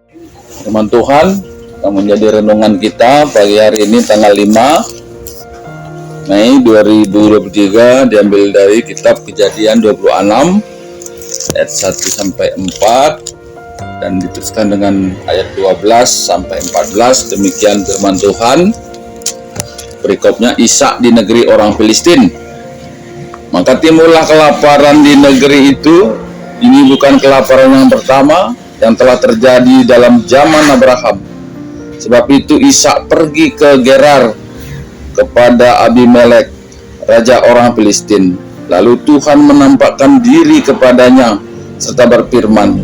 Firman Tuhan yang menjadi renungan kita pagi hari ini tanggal 5 Mei 2023 diambil dari kitab Kejadian 26 ayat 1 sampai 4 dan diteruskan dengan ayat 12 sampai 14. Demikian firman Tuhan. Berikutnya Ishak di negeri orang Filistin. Maka timbullah kelaparan di negeri itu. Ini bukan kelaparan yang pertama yang telah terjadi dalam zaman Abraham. Sebab itu Ishak pergi ke Gerar kepada Abimelek, raja orang Filistin. Lalu Tuhan menampakkan diri kepadanya serta berfirman,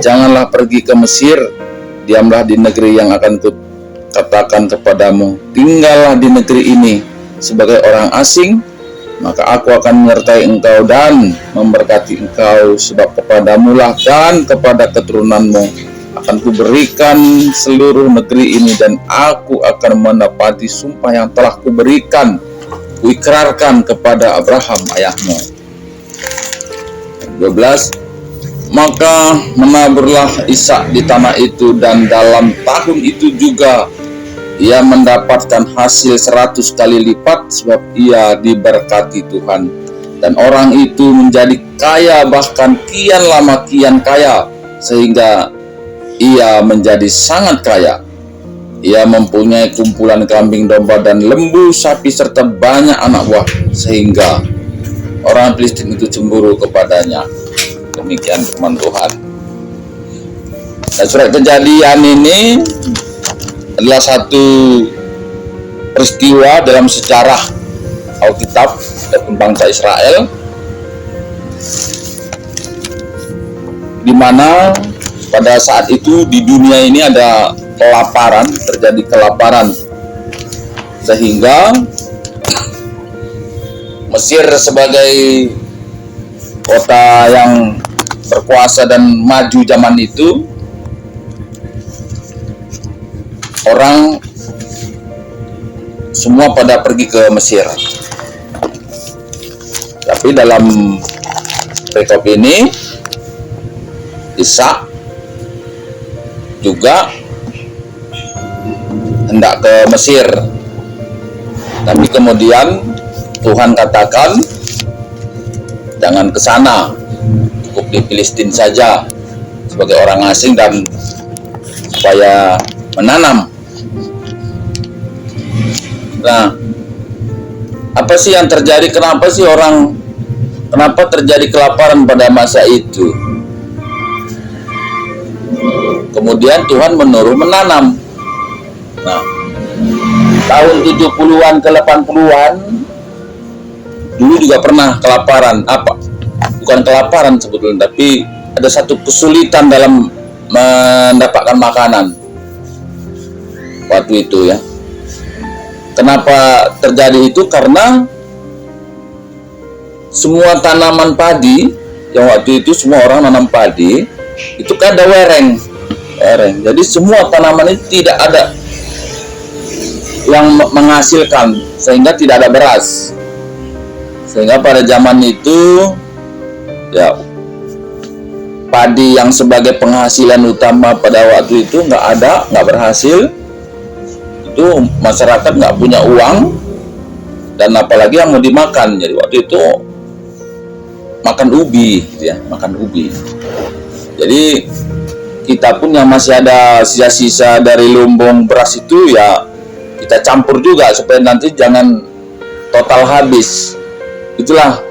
"Janganlah pergi ke Mesir, diamlah di negeri yang akan kukatakan kepadamu. Tinggallah di negeri ini sebagai orang asing, maka aku akan menyertai engkau dan memberkati engkau, sebab kepadamulah dan kepada keturunanmu akan kuberikan seluruh negeri ini, dan aku akan menepati sumpah yang telah kuikrarkan kepada Abraham ayahmu." 12. Maka menaburlah Ishak di tanah itu, dan dalam tahun itu juga ia mendapatkan hasil 100 kali lipat, sebab ia diberkati Tuhan. Dan orang itu menjadi kaya, bahkan kian lama kian kaya, sehingga ia menjadi sangat kaya. Ia mempunyai kumpulan kambing domba dan lembu sapi serta banyak anak buah, sehingga orang Filistin itu cemburu kepadanya. Demikian firman Tuhan. Dan surat Kejadian ini adalah satu peristiwa dalam sejarah Alkitab dan bangsa Israel, di mana pada saat itu di dunia ini ada kelaparan, terjadi kelaparan, sehingga Mesir sebagai kota yang berkuasa dan maju zaman itu, orang semua pada pergi ke Mesir. Tapi dalam perikop ini Ishak juga hendak ke Mesir, tapi kemudian Tuhan katakan jangan ke sana, cukup di Filistin saja sebagai orang asing dan supaya menanam. Nah, apa sih yang terjadi? Kenapa terjadi kelaparan pada masa itu? Kemudian Tuhan menyuruh menanam. Nah, tahun 70-an ke 80-an dulu juga pernah kelaparan. Bukan kelaparan sebetulnya, tapi ada satu kesulitan dalam mendapatkan makanan waktu itu ya. Kenapa terjadi itu? Karena semua tanaman padi yang waktu itu semua orang nanam padi itu kan ada wereng. Jadi semua tanaman itu tidak ada yang menghasilkan, sehingga tidak ada beras. Sehingga pada zaman itu ya padi yang sebagai penghasilan utama pada waktu itu nggak berhasil. Itu masyarakat nggak punya uang, dan apalagi yang mau dimakan. Jadi waktu itu makan ubi, makan ubi. Jadi kita pun yang masih ada sisa-sisa dari lumbung beras itu ya kita campur juga supaya nanti jangan total habis. Itulah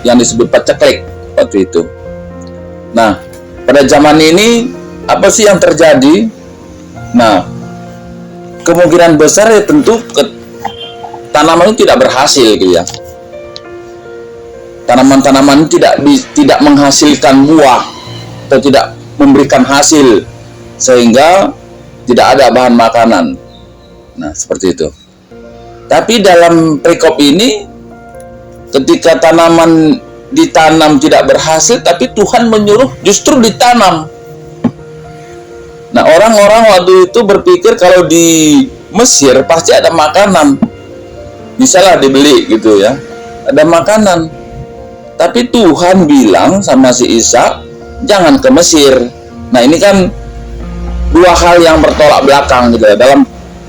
yang disebut paceklik waktu itu. Nah, pada zaman ini apa sih yang terjadi? Nah, kemungkinan besar ya tentu tanaman itu tidak berhasil gitu ya. Tanaman-tanaman tidak menghasilkan buah atau tidak memberikan hasil, sehingga tidak ada bahan makanan. Nah, seperti itu. Tapi dalam perikop ini, ketika tanaman ditanam tidak berhasil, tapi Tuhan menyuruh justru ditanam. Nah, orang-orang waktu itu berpikir kalau di Mesir pasti ada makanan, bisalah dibeli gitu ya, ada makanan. Tapi Tuhan bilang sama si Ishak, jangan ke Mesir, Nah, ini kan dua hal yang bertolak belakang gitu ya, dalam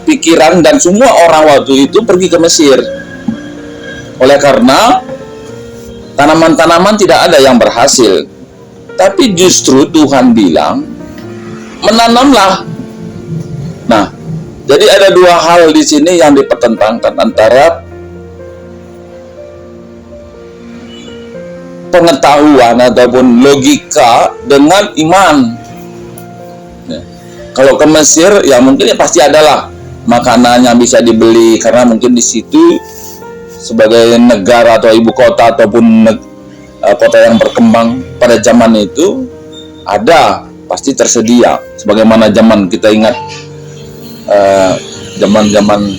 pikiran dan semua orang waktu itu pergi ke Mesir. Oleh karena tanaman-tanaman tidak ada yang berhasil. Tapi justru Tuhan bilang, menanamlah. Nah, jadi ada dua hal di sini yang dipertentangkan antara pengetahuan ataupun logika dengan iman. Nah, kalau ke Mesir ya mungkin ya pasti adalah makanan yang bisa dibeli, karena mungkin di situ sebagai negara atau ibu kota ataupun kota yang berkembang pada zaman itu ada, pasti tersedia. Sebagaimana zaman kita ingat zaman-zaman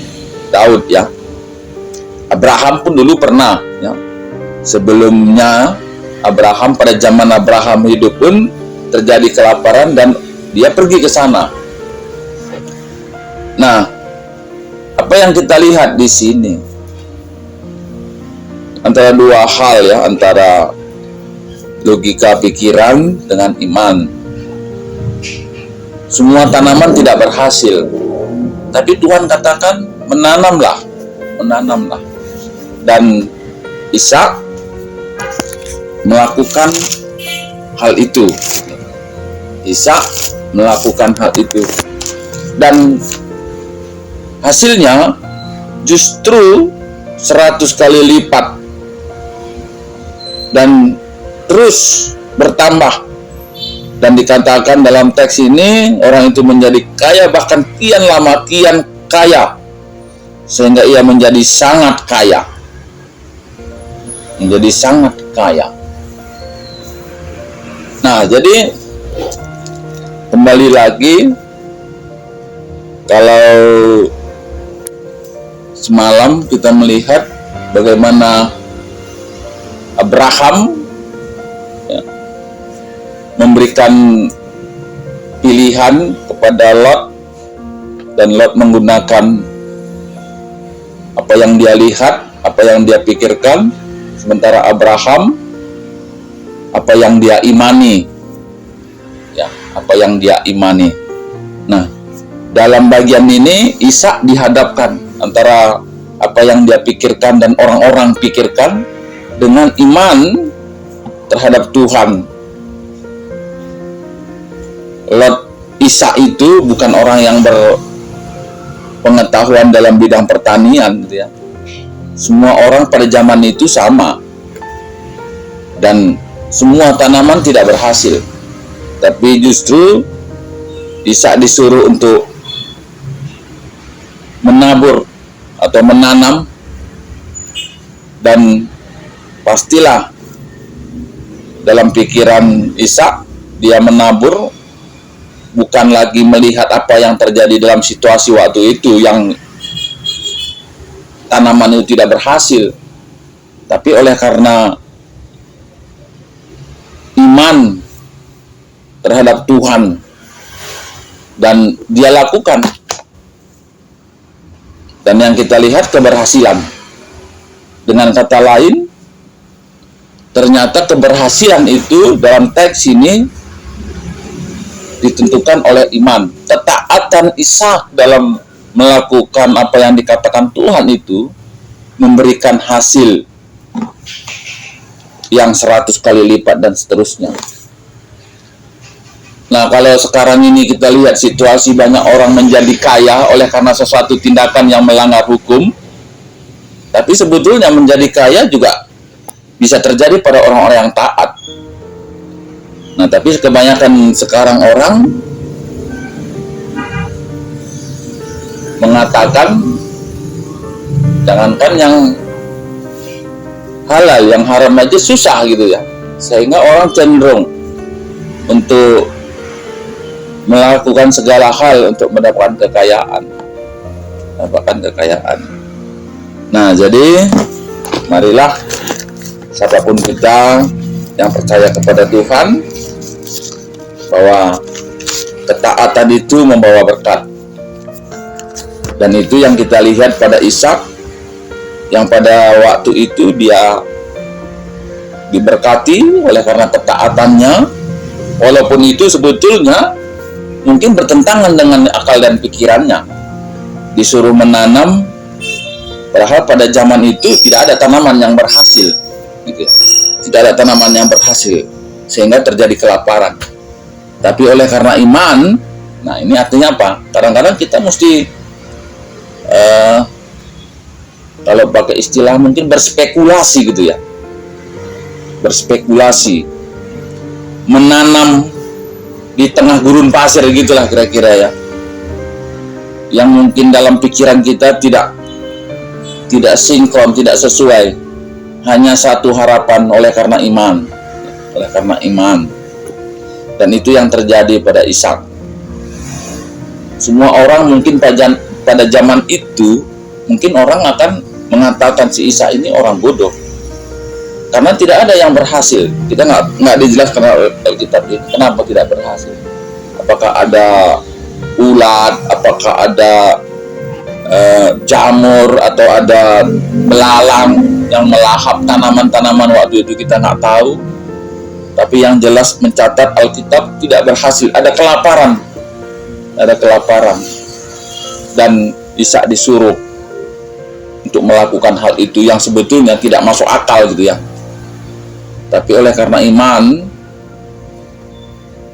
Daud ya, Abraham pun dulu pernah ya. Sebelumnya Abraham, pada zaman Abraham hidup pun terjadi kelaparan dan dia pergi ke sana. Nah, apa yang kita lihat di sini antara dua hal ya, antara logika pikiran dengan iman. Semua tanaman tidak berhasil, tapi Tuhan katakan menanamlah. Dan Ishak melakukan hal itu. Ishak melakukan hal itu. Dan hasilnya justru 100 kali lipat. Dan terus bertambah. Dan dikatakan dalam teks ini, orang itu menjadi kaya, bahkan kian lama kian kaya. Sehingga ia menjadi sangat kaya. Menjadi sangat kaya. Nah, jadi kembali lagi, kalau semalam kita melihat bagaimana Abraham ya, memberikan pilihan kepada Lot, dan Lot menggunakan apa yang dia lihat, apa yang dia pikirkan, sementara Abraham apa yang dia imani ya, apa yang dia imani. Nah, dalam bagian ini Ishak dihadapkan antara apa yang dia pikirkan dan orang-orang pikirkan dengan iman terhadap Tuhan. Lot, Ishak itu bukan orang yang berpengetahuan dalam bidang pertanian gitu ya. Semua orang pada zaman itu sama, dan semua tanaman tidak berhasil. Tapi justru Ishak disuruh untuk menabur atau menanam, dan pastilah dalam pikiran Ishak dia menabur bukan lagi melihat apa yang terjadi dalam situasi waktu itu yang tanaman itu tidak berhasil, tapi oleh karena iman terhadap Tuhan, dan dia lakukan. Dan yang kita lihat keberhasilan. Dengan kata lain, ternyata keberhasilan itu dalam teks ini ditentukan oleh iman. Ketaatan Ishak dalam melakukan apa yang dikatakan Tuhan itu memberikan hasil yang 100 kali lipat dan seterusnya. Nah, kalau sekarang ini kita lihat situasi banyak orang menjadi kaya oleh karena sesuatu tindakan yang melanggar hukum, tapi sebetulnya menjadi kaya juga bisa terjadi pada orang-orang yang taat. Nah, tapi kebanyakan sekarang orang mengatakan jangankan yang halal, yang haram aja susah gitu ya, sehingga orang cenderung untuk melakukan segala hal untuk mendapatkan kekayaan. Nah, jadi marilah siapapun kita yang percaya kepada Tuhan, bahwa ketaatan itu membawa berkat. Dan itu yang kita lihat pada Ishak, yang pada waktu itu dia diberkati oleh karena ketaatannya, Walaupun itu sebetulnya mungkin bertentangan dengan akal dan pikirannya. Disuruh menanam, padahal pada zaman itu tidak ada tanaman yang berhasil, gitu ya. Tidak ada tanaman yang berhasil, sehingga terjadi kelaparan. Tapi oleh karena iman, nah ini artinya apa? Kadang-kadang kita mesti kalau pakai istilah mungkin berspekulasi gitu ya. Berspekulasi, menanam di tengah gurun pasir gitulah kira-kira ya. Yang mungkin dalam pikiran kita tidak sinkron, tidak sesuai. Hanya satu harapan oleh karena iman. Oleh karena iman. Dan itu yang terjadi pada Ishak. Semua orang mungkin pada zaman itu, mungkin orang akan mengatakan si Ishak ini orang bodoh. Karena tidak ada yang berhasil. Kita nggak dijelaskan oleh Alkitab ini kenapa tidak berhasil. Apakah ada ulat, apakah ada jamur, atau ada belalang yang melahap tanaman-tanaman waktu itu, kita nggak tahu. Tapi yang jelas mencatat Alkitab tidak berhasil. Ada kelaparan. Dan Ishak disuruh untuk melakukan hal itu yang sebetulnya tidak masuk akal gitu ya. Tapi oleh karena iman,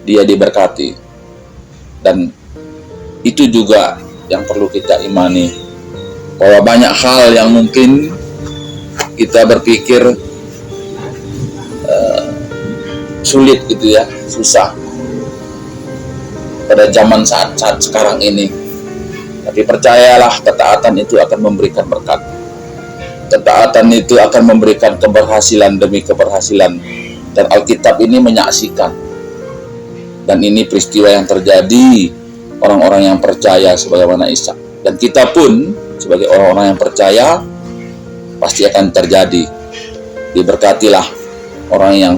dia diberkati. Dan itu juga yang perlu kita imani, bahwa banyak hal yang mungkin kita berpikir sulit gitu ya, susah pada zaman saat sekarang ini. Tapi percayalah, ketaatan itu akan memberikan berkat. Ketaatan itu akan memberikan keberhasilan demi keberhasilan. Dan Alkitab ini menyaksikan. Dan ini peristiwa yang terjadi orang-orang yang percaya sebagaimana Ishak. Dan kita pun sebagai orang-orang yang percaya pasti akan terjadi. Diberkatilah orang yang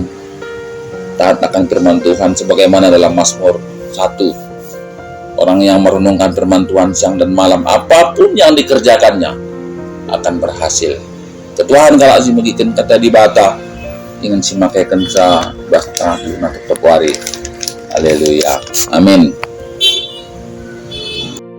taat akan firman Tuhan sebagaimana dalam Mazmur 1. Orang yang merenungkan firman Tuhan siang dan malam, apapun yang dikerjakannya akan berhasil. Ketuhan kalau asimagikan kata di bata ingin simakaikan sa basta na tutupwari. Haleluya. Amin.